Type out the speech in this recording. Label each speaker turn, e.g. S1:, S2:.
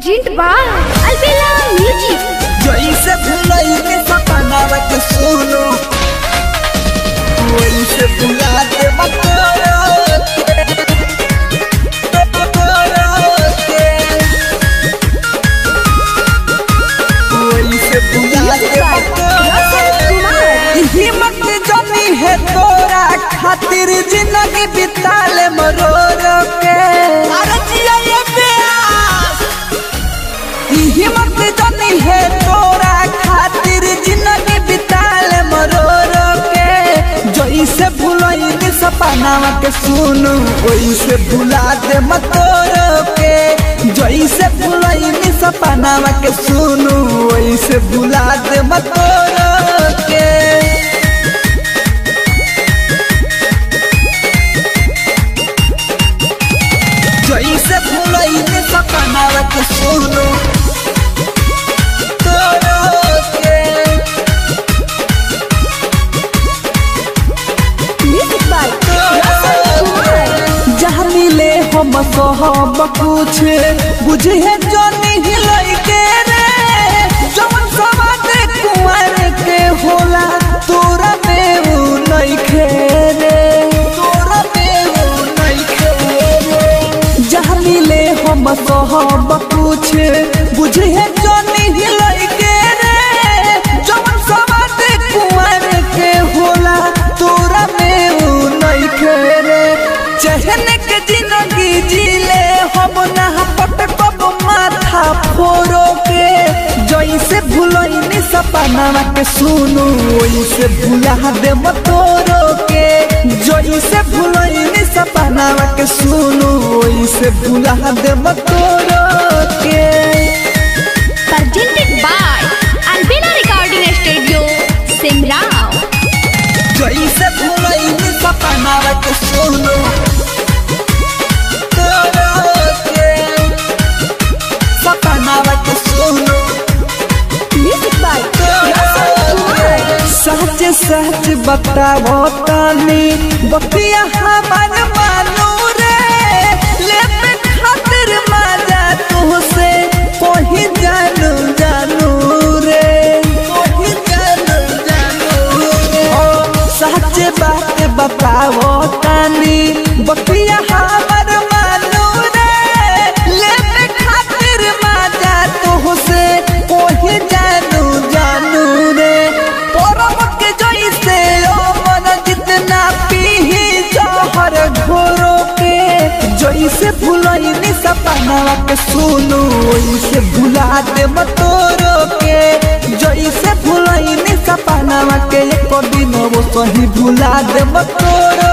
S1: Present by Albela music.
S2: जैसे भुलाई के सपना के सुनो वैसे भुला के हिम्मत जमी है तोरा खातिर जिंदगी बिता ले मरो के। हिम्मत जमी है तोरा खातिर जिंदगी बिता ले मरो के। जैसे भुलाई सपना के सुनू वैसे भुला दे मत के। जैसे भुलाई सपना के सुनू वैसे भुला दे मत के। जैसे भुलाई सपना के सुनू जहाँ मिले हम सब कुछ बुझे जानी हिलाई के रे। जवन सवाद कुंवर के होला तोरा में उ नहीं खेरे। तोरा में उ नहीं खेरे। जहाँ मिले हम सब कुछ बुझे जानी हिलाई के रे। जवन सवाद कुंवर के होला तोरा में उ नहीं खेरे। चहने के जिंदगी जीले हम ना पटकब माथा फोरो के। जैसे भुलैनी सपना के सुनू वैसे भुला दे मतोरो के। जैसे भुलैनी सपना के सुनू वैसे भुला दे मतोरो के।
S1: Presented by Albela recording studio Simrao.
S2: जैसे भुलैनी सपना के सुनू सच सच बताओ तानी बतिया हमार मानू रे। ले खातिर मजा तुझसे कोई जानू जानू रे। कोई जानू जानू रे। सच बात बताओ तानी बतिया हमार मानू रे। ले खातिर मजा तुझसे कोई जानू जानू रे। जैसे भुलैनी सपना के सुनू वैसे भुला दे मतोरो के। जैसे भुलैनी सपना के एक दिन वो सही भुला दे मतोरो